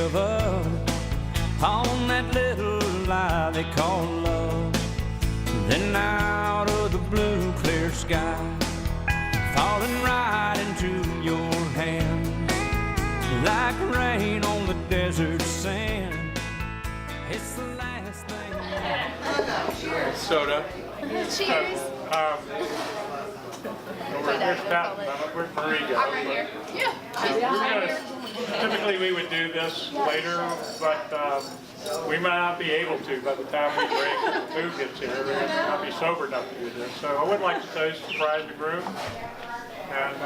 give up on that little lie they call love. Then out of the blue clear sky, falling right into your hand, like rain on the desert sand. It's the last thing. Soda. Cheers. Where's Patton? Where's Marie go? I'm right here. Yeah. Typically we would do this later, but we might not be able to by the time we break and the food gets here. We're not be sober enough to do this. So I would like to say surprise the groom and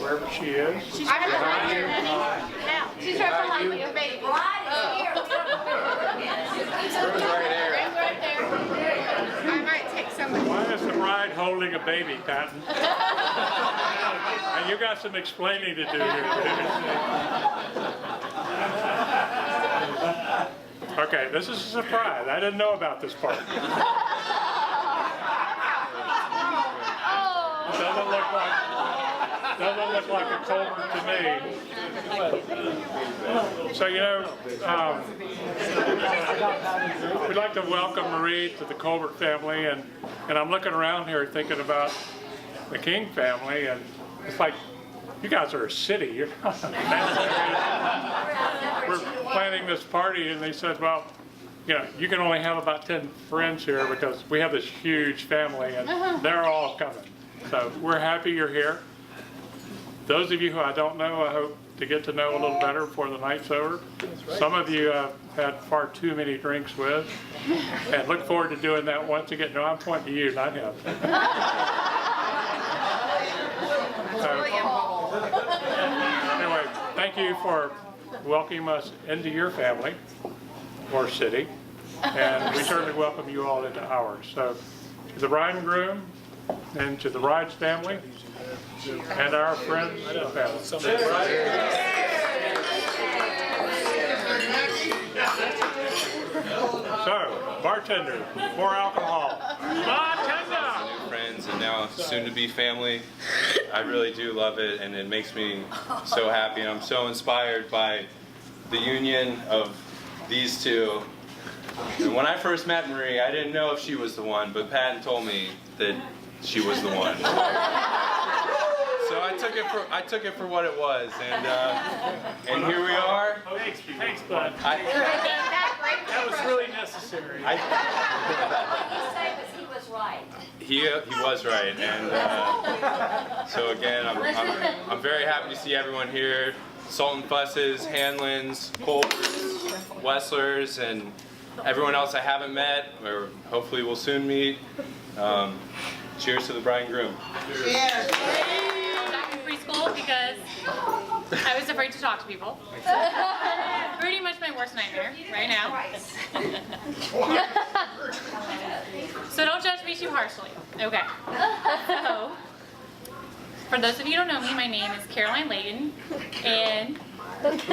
wherever she is. She's right behind you. She's right behind you, baby. Right there. I might take some. Why is the bride holding a baby, Patton? And you got some explaining to do here. Okay, this is a surprise. I didn't know about this part. Doesn't look like a Colbert to me. So, you know, we'd like to welcome Marie to the Colbert family, and I'm looking around here thinking about the King family, and it's like, you guys are a city. You're not a family. We're planning this party, and they said, well, you know, you can only have about 10 friends here because we have this huge family, and they're all coming. So we're happy you're here. Those of you who I don't know, I hope to get to know a little better before the night's over. Some of you I've had far too many drinks with, and look forward to doing that once again. No, I'm pointing to you, not him. Anyway, thank you for welcoming us into your family or city, and we certainly welcome you all into ours. So, to the bride and groom, and to the bride's family, and our friends and family. So, bartender, more alcohol. Bartender! Friends and now soon to be family. I really do love it, and it makes me so happy, and I'm so inspired by the union of these two. And when I first met Marie, I didn't know if she was the one, but Patton told me that she was the one. So I took it for what it was, and here we are. Thanks, bud. That was really necessary. He was right. He was right, and so again, I'm very happy to see everyone here. Sultan Fusses, Hanlons, Colberts, Westlers, and everyone else I haven't met, or hopefully will soon meet. Cheers to the bride and groom. Cheers. Back in preschool because I was afraid to talk to people. Pretty much my worst nightmare right now. So don't judge me too harshly. Okay. So, for those of you who don't know me, my name is Caroline Layton, and I've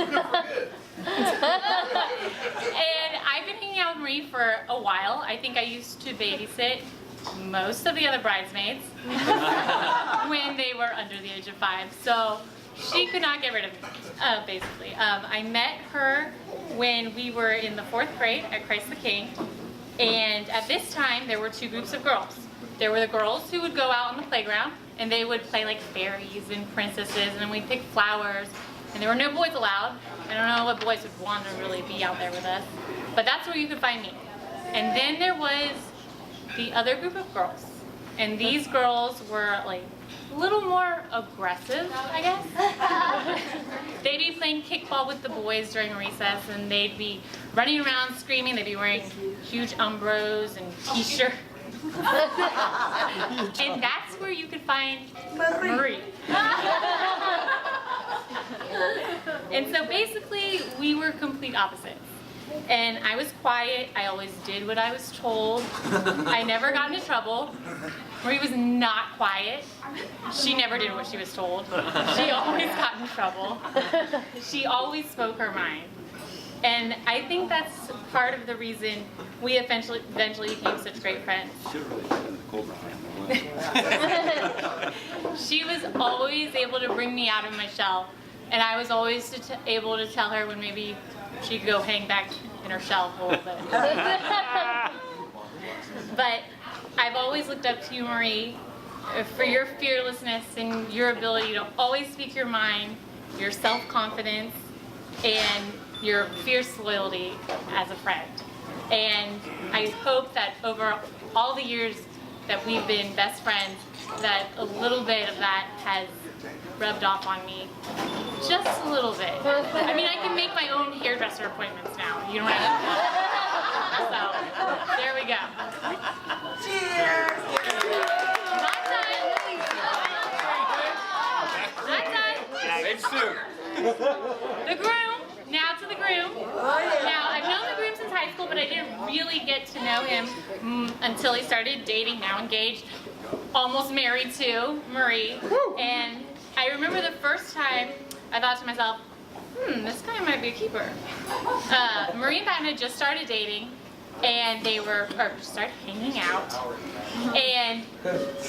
been hanging out with Marie for a while. I think I used to babysit most of the other bridesmaids when they were under the age of 5. So she could not get rid of me, basically. I met her when we were in the 4th grade at Christ the King. And at this time, there were 2 groups of girls. There were the girls who would go out on the playground, and they would play like fairies and princesses, and then we'd pick flowers. And there were no boys allowed. I don't know what boys would want to really be out there with us. But that's where you could find me. And then there was the other group of girls. And these girls were like a little more aggressive, I guess. They'd be playing kickball with the boys during recess, and they'd be running around screaming. They'd be wearing huge umbros and t-shirts. And that's where you could find Marie. And so basically, we were complete opposites. And I was quiet. I always did what I was told. I never got into trouble. Marie was not quiet. She never did what she was told. She always got in trouble. She always spoke her mind. And I think that's part of the reason we eventually became such great friends. She was always able to bring me out of my shell And I was always able to tell her when maybe she could go hang back in her shelf a little bit. But I've always looked up to you, Marie, for your fearlessness and your ability to always speak your mind, your self-confidence, and your fierce loyalty as a friend. And I hope that over all the years that we've been best friends, that a little bit of that has rubbed off on me. Just a little bit. I mean, I can make my own hairdresser appointments now. You know what I mean? So, there we go. Cheers! Not done. Thanks, Sue. The groom. Now to the groom. Now, I've known the groom since high school, but I didn't really get to know him until he started dating, now engaged, almost married to Marie. And I remember the first time I thought to myself, this guy might be a keeper. Marie and Patton had just started dating, and they started hanging out. And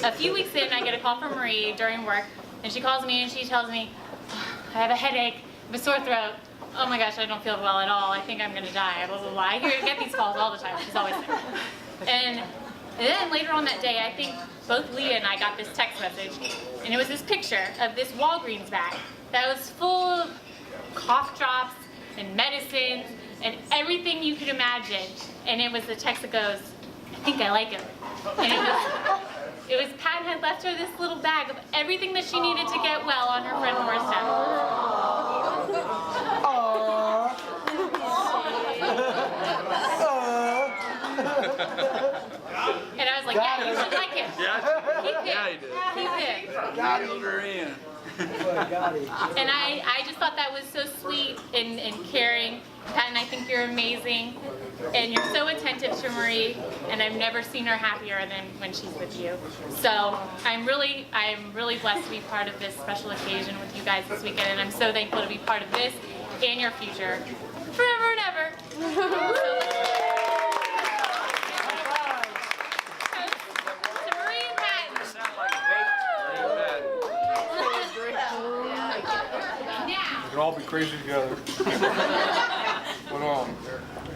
a few weeks in, I get a call from Marie during work, and she calls me and she tells me, I have a headache, I have a sore throat. Oh my gosh, I don't feel well at all. I think I'm gonna die. Blah, blah, blah. I get these calls all the time. She's always there. And then later on that day, I think both Leah and I got this text message, and it was this picture of this Walgreens bag that was full of cough drops and medicines and everything you could imagine. And it was the text that goes, I think I like him. And it was Patton had left her this little bag of everything that she needed to get well on her front doorstep. And I was like, yeah, you should like him. Keep him. Keep him. And I just thought that was so sweet and caring. Patton, I think you're amazing. And you're so attentive to Marie, and I've never seen her happier than when she's with you. So I'm really blessed to be part of this special occasion with you guys this weekend, and I'm so thankful to be part of this and your future forever and ever. To Marie and Patton. Now. We can all be crazy together.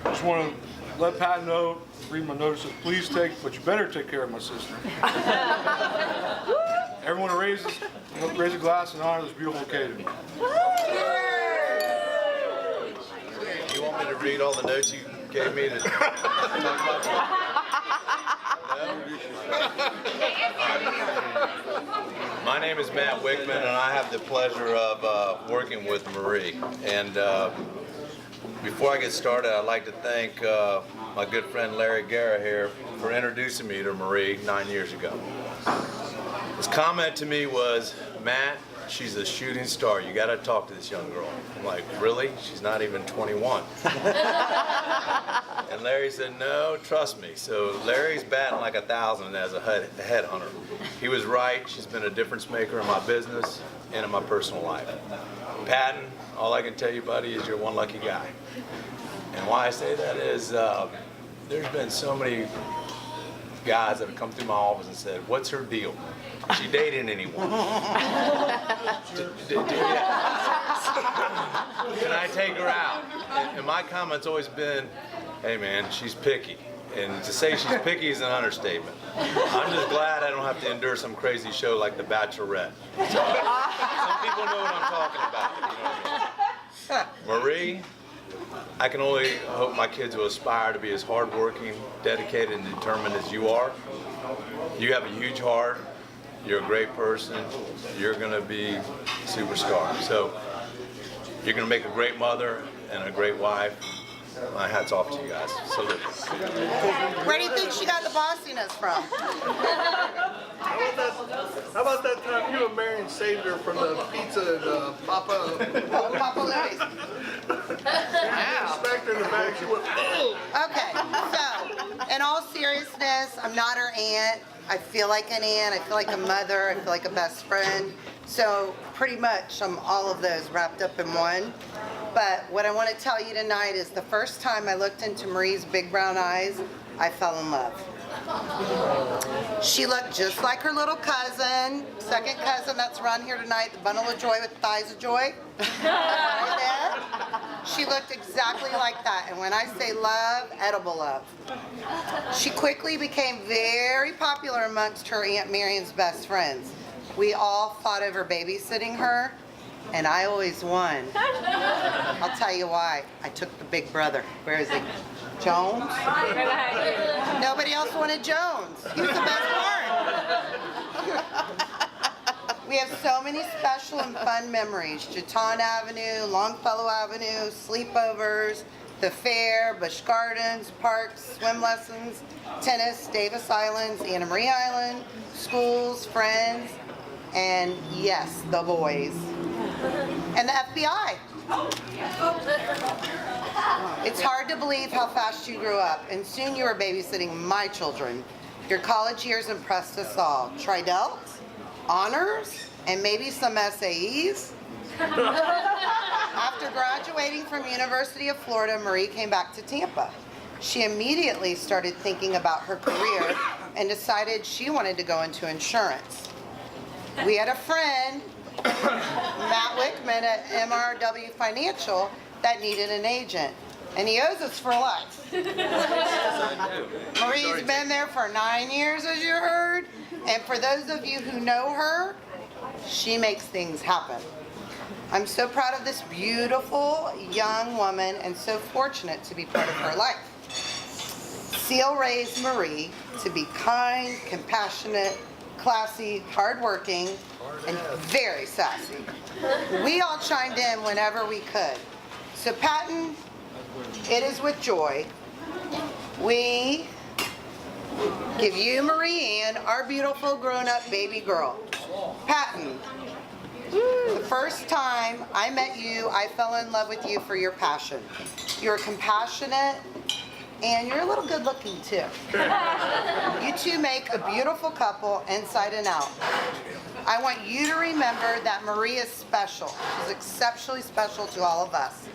But just want to let Pat know, read my notices, please take, but you better take care of my sister. Everyone raise a glass in honor of this beautiful occasion. You want me to read all the notes you gave me to talk about? No? My name is Matt Wickman, and I have the pleasure of working with Marie. And before I get started, I'd like to thank my good friend Larry Guerra here for introducing me to Marie 9 years ago. His comment to me was, Matt, she's a shooting star. You got to talk to this young girl. I'm like, really? She's not even 21. And Larry said, no, trust me. So Larry's batting like 1,000 as a headhunter. He was right. She's been a difference maker in my business and in my personal life. Patton, all I can tell you, buddy, is you're one lucky guy. And why I say that is there's been so many guys that have come through my office and said, what's her deal? Is she dating anyone? Can I take her out? And my comment's always been, hey man, she's picky. And to say she's picky is an understatement. I'm just glad I don't have to endure some crazy show like The Bachelorette. So, some people know what I'm talking about. You know what I mean? Marie, I can only hope my kids will aspire to be as hardworking, dedicated, and determined as you are. You have a huge heart. You're a great person. You're going to be a superstar. So you're going to make a great mother and a great wife. My hat's off to you guys. Salute. Where do you think she got the bossiness from? How about that time you and Marion saved her from the pizza and Papa Louis. smacked her in the back? She went, oh! Okay, so in all seriousness, I'm not her aunt. I feel like an aunt. I feel like a mother. I feel like a best friend. So pretty much I'm all of those wrapped up in one. But what I want to tell you tonight is the first time I looked into Marie's big brown eyes, I fell in love. She looked just like her little cousin, second cousin that's around here tonight, the bundle of joy with thighs of joy. Right there. She looked exactly like that. And when I say love, edible love. She quickly became very popular amongst her Aunt Marion's best friends. We all fought over babysitting her, and I always won. I'll tell you why. I took the big brother. Where is he? Jones? Nobody else wanted Jones. He was the best part. We have so many special and fun memories. Jeton Avenue, Longfellow Avenue, sleepovers, the fair, Busch Gardens, parks, swim lessons, tennis, Davis Islands, Anna Marie Island, schools, friends, and yes, the boys. And the FBI. It's hard to believe how fast you grew up, and soon you were babysitting my children. Your college years impressed us all. Tridelt, honors, and maybe some SAEs. After graduating from University of Florida, Marie came back to Tampa. She immediately started thinking about her career and decided she wanted to go into insurance. We had a friend, Matt Wickman at MRW Financial, that needed an agent, and he owes us for life. Marie's been there for 9 years, as you heard, and for those of you who know her, she makes things happen. I'm so proud of this beautiful young woman and so fortunate to be part of her life. Seal raised Marie to be kind, compassionate, classy, hardworking, and very sassy. We all chimed in whenever we could. So Patton, it is with joy we give you, Marie Ann, our beautiful grown-up baby girl. Patton, the first time I met you, I fell in love with you for your passion. You're compassionate, and you're a little good looking too. You two make a beautiful couple inside and out. I want you to remember that Marie is special. She's exceptionally special to all of us.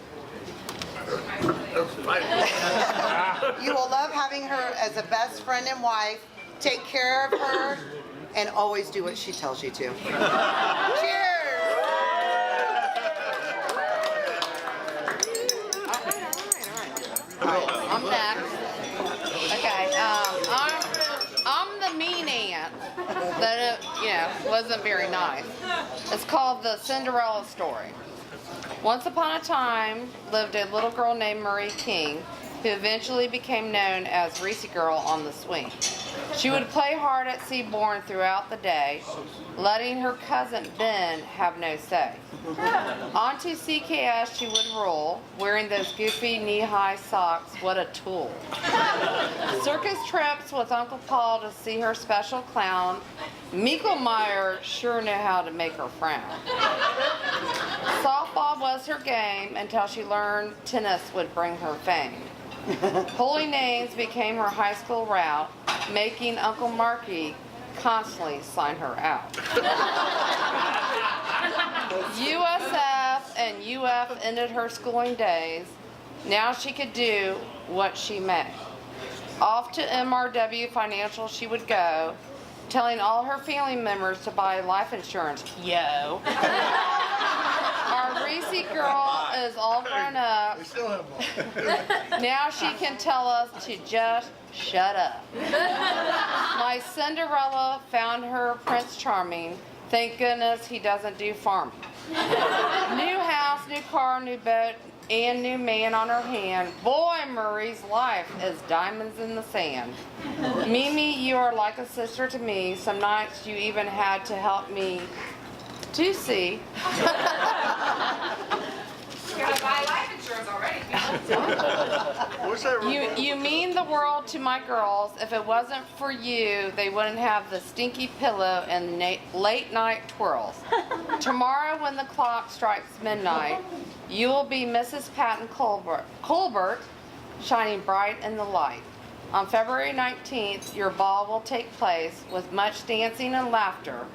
You will love having her as a best friend and wife. Take care of her and always do what she tells you to. Cheers! I'm next. Okay, I'm the mean aunt that, wasn't very nice. It's called the Cinderella story. Once upon a time lived a little girl named Marie King, who eventually became known as Reese Girl on the Swing. She would play hard at Seabourn throughout the day, letting her cousin Ben have no say. Onto CKS she would roll, wearing those goofy knee-high socks. What a tool. Circus trips with Uncle Paul to see her special clown. Michelmeyer sure knew how to make her frown. Softball was her game until she learned tennis would bring her fame. Holy names became her high school route, making Uncle Marky constantly sign her out. USF and UF ended her schooling days. Now she could do what she may. Off to MRW Financial she would go, telling all her family members to buy life insurance. Yo. Our Reese girl is all grown up. We still have more. Now she can tell us to just shut up. My Cinderella found her Prince Charming. Thank goodness he doesn't do farming. New house, new car, new boat, and new man on her hand. Boy, Marie's life is diamonds in the sand. Mimi, you are like a sister to me. Some nights you even had to help me to see. Gotta buy life insurance already. What's that? You mean the world to my girls. If it wasn't for you, they wouldn't have the stinky pillow and late night twirls. Tomorrow when the clock strikes midnight, you will be Mrs. Patton Colbert, shining bright in the light. On February 19th, your ball will take place with much dancing and laughter,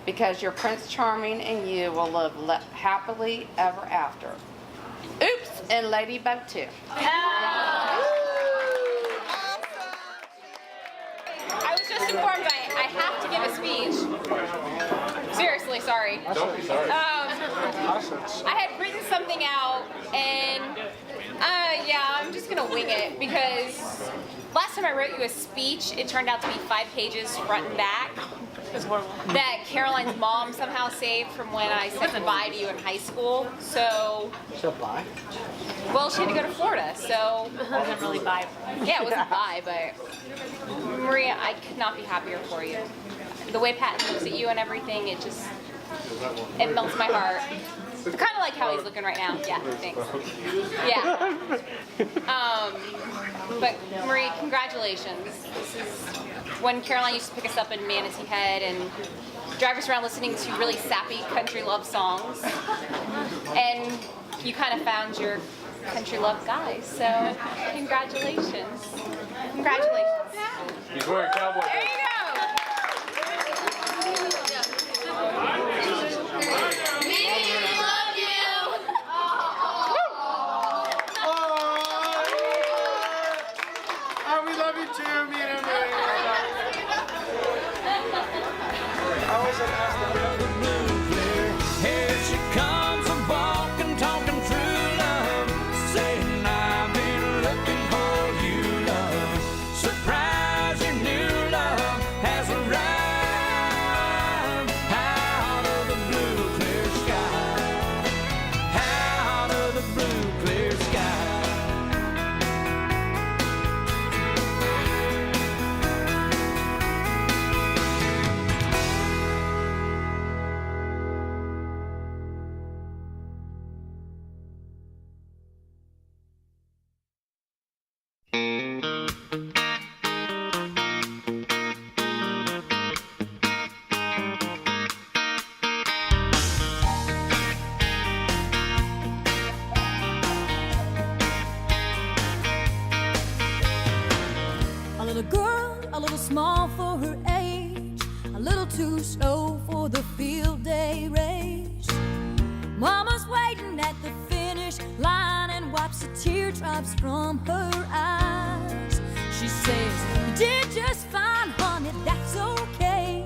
because your Prince Charming and you will live happily ever after. Oops, and Ladybug too. give a speech. Seriously, sorry. Don't be sorry. I had written something out, and yeah, I'm just gonna wing it because last time I wrote you a speech, it turned out to be 5 pages front and back. It was horrible. That Caroline's mom somehow saved from when I said goodbye to you in high school. So. So bye. Well, she had to go to Florida, so. It wasn't really bye. Yeah, it wasn't bye, but Maria, I could not be happier for you. The way Patton looks at you and everything, it melts my heart. Kind of like how he's looking right now. Yeah, thanks. Yeah. But Marie, congratulations. This is when Caroline used to pick us up in Manatee Head and drive us around listening to really sappy country love songs. And you kind of found your country love guy. So congratulations. Congratulations. He's wearing cowboy There boots. you go. Oh, we love you too, me and Emily. I was Here she comes, a walking, talking true love, saying I've been looking for you, love. Surprise, your new love has arrived out of the blue, clear sky. Out of the blue, clear sky. A little girl, a little small for her age, a little too slow for the field day race. Mama's waiting at the finish line and wipes the teardrops from her eyes. She says, "You did just fine, honey, that's okay.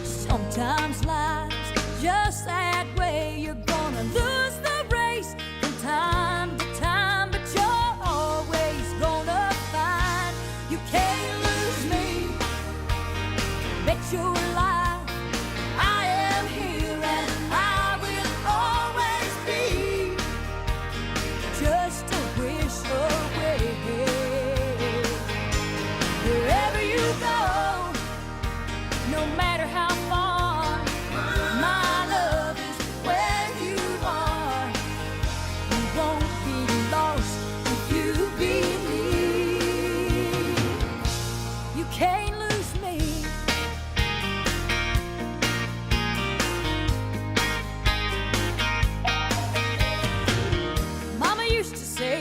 Sometimes life's just that way. You're gonna lose the race from time to time, but you're always gonna find you can't lose me. Bet your life I am here and I will always be just a wish away. Wherever you go, no matter how far, my love is where you are. You won't be lost if you believe. You can't lose me. Mama used to say